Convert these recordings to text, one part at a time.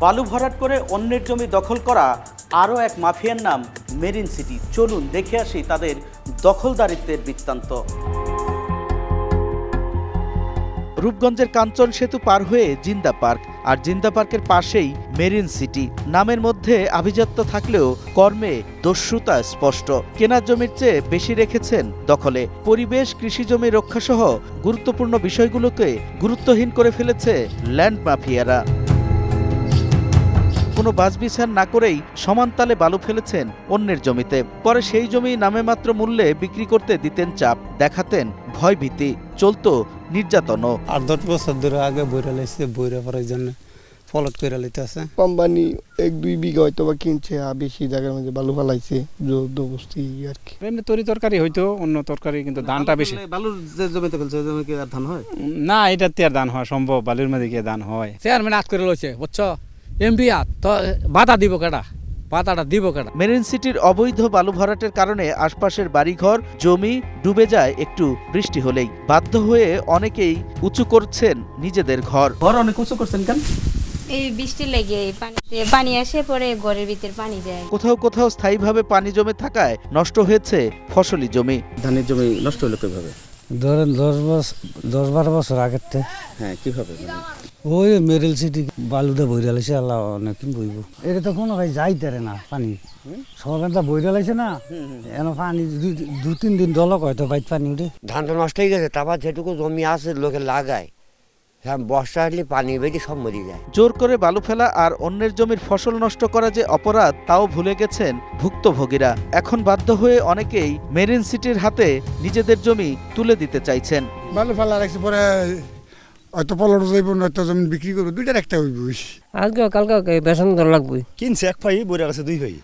বালু ভরাট করে অন্যের জমি দখল করা আরও এক মাফিয়ার নাম মেরিন সিটি। চলুন দেখে আসি তাদের দখলদারিত্বের বৃত্তান্ত। রূপগঞ্জের কাঞ্চন সেতু পার হয়ে জিন্দা পার্ক, আর জিন্দা পার্কের পাশেই মেরিন সিটি। নামের মধ্যে আভিজাত্য থাকলেও কর্মে দস্যুতা স্পষ্ট। কেনার জমির চেয়ে বেশি রেখেছেন দখলে। পরিবেশ, কৃষি জমি রক্ষাসহ গুরুত্বপূর্ণ বিষয়গুলোকে গুরুত্বহীন করে ফেলেছে ল্যান্ড মাফিয়ারা। কোনো বাছবিচার না করেই সমানতালে বালু ফেলেছেন অন্যের জমিতে। পরে সেই জমি নামেমাত্র মূল্যে বিক্রি করতে দিতেন চাপ, দেখাতেন ভয়ভীতি, চলত নির্যাতনও। 8-10 বছর ধরে আগে বইরা লাইছে, বইরা পড়ার জন্য ফলট করে লাইতে আছে। কোম্পানি 1-2 বিঘা হয়তো বা কিনছে, আর বেশি জায়গার মধ্যে বালু ফেলাইছে, জবরদস্তি আর কি। এমনি তরকারি হয়তো অন্য তরকারি, কিন্তু ধানটা বেশি। বালুর যে জমিতে ফেলছে ওই জমি কি আর ধান হয়? না, এটাতে আর ধান হওয়া সম্ভব? বালুর মধ্যে কি ধান হয়? চেয়ারম্যান আট করে লইছে, বুঝছো? এমপি আট তো বাধা দিব কেডা? বাধাটা দিব কেডা? মেরিন সিটির অবৈধ বালু ভরাটের কারণে আশপাশের বাড়িঘর, জমি ডুবে যায় একটু বৃষ্টি হলেই। বাধ্য হয়ে অনেকেই উঁচু করছেন নিজেদের ঘর। অনেক উঁচু করছেন কেন? এই বৃষ্টি লেগে পানি আসে, পরে ঘরের ভিতর পানি যায়। কোথাও কোথাও স্থায়ীভাবে পানি জমে থাকায় নষ্ট হয়েছে ফসলি জমি। ধানের জমি নষ্ট হলো কিভাবে? ধরেন 10-12 বছর আগের থেকে। হ্যাঁ, কিভাবে? ওই মেরিল সিটি বালুটা বইরা লাইছে, আল্লাহ অনেকদিন বইব। এটা তো কোনো ভাই যাইতারে না পানি, সরকারটা বইরা লাইছে না, এন পানি 2-3 দিন দলক হয়তো বাইত পানি উঠে। ধানটা নষ্ট হয়ে গেছে, তারপর যেটুকু জমি আছে লোকে লাগায়, হ্যাঁ বর্ষা আসলে পানি বেশি সব মরে যায়। জোর করে বালু ফেলা আর অন্যের জমির ফসল নষ্ট করা যে অপরাধ, তাও ভুলে গেছেন ভুক্তভোগীরা। এখন বাধ্য হয়ে অনেকেই মেরিন সিটির হাতে নিজেদের জমি তুলে দিতে চাইছেন। বালু ফেলা রাখছে, পরে হয়তো পলট যাইব, নয়তো জমি বিক্রি করবো, দুইটার একটা হইব। আজকে কালকে বেতন তো লাগবে। কিনছে এক ভাই, বইরা গেছে 2 ভাই।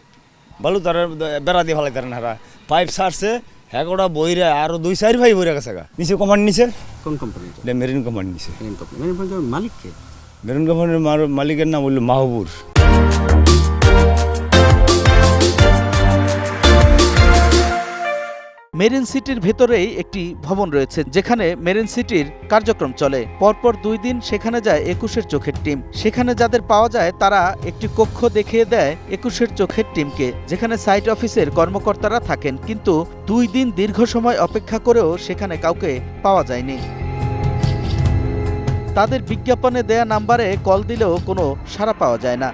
বালু তার বেড়া দিয়ে ফেলাই তারেন, হারা পাইপ ছাড়ছে, হ্যাঁ ওটা বইরা আরো 2-4 ভাই বইরা গেছে। নিচে কোম্পানি নিচে। কোন কোম্পানি? মেরিন কোম্পানি নিচে। মেরিন কোম্পানির মালিক কে? মেরিন কোম্পানির মালিকের নাম হইল মাহবুর। মেরিন সিটির ভেতরেই একটি ভবন রয়েছে, যেখানে মেরিন সিটির কার্যক্রম চলে। পরপর 2 দিন সেখানে যায় 21-এর চোখের টিম। সেখানে যাদের পাওয়া যায় তারা একটি কক্ষ দেখিয়ে দেয় 21-এর চোখের টিমকে, যেখানে সাইট অফিসের কর্মকর্তারা থাকেন। কিন্তু 2 দিন দীর্ঘ সময় অপেক্ষা করেও সেখানে কাউকে পাওয়া যায়নি। তাদের বিজ্ঞাপনে দেয়া নাম্বারে কল দিলেও কোনো সাড়া পাওয়া যায় না।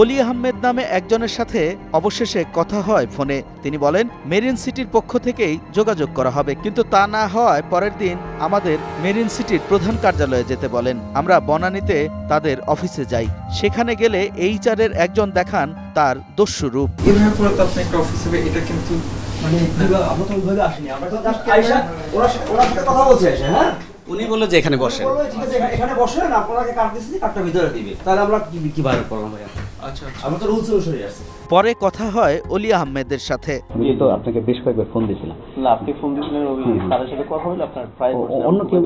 অলি আহমেদ নামে একজনের সাথে অবশেষে কথা হয় ফোনে। তিনি বলেন মেরিন সিটির পক্ষ থেকেই যোগাযোগ করা হবে, কিন্তু তা না হওয়ায় পরের দিন আমাদের মেরিন সিটির প্রধান কার্যালয়ে যেতে বলেন। আমরা বনানীতে তাদের অফিসে যাই। সেখানে গেলে এইচআরের একজন দেখান তার দস্যু রূপ। উনি বললো যে এখানে বসেন, এখানে বসেন, আপনাকে কার্ড দিচ্ছি, কার্ডটা ভিতরে দিবে। তাহলে আমরা কিভাবে করলাম ভাইয়া? আচ্ছা, আমরা তো রুলস অনুসারে আসছি। পরে কথা হয় অলি আহমেদের সাথে। আমি তো আপনাকে বেশ কয়েকবার ফোন দিয়েছিলাম। না, আপনি ফোন দিয়েছিলেন ওই তার সাথে কথা হলো, আপনার প্রায়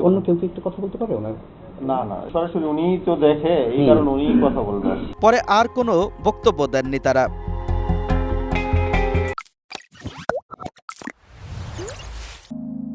অন্য কেউ কি একটু কথা বলতে পারবে ওনার? না, সরাসরি উনি তো দেখে, এই কারণে উনি কথা বলবেন। পরে আর কোনো বক্তব্য দেননি তারা।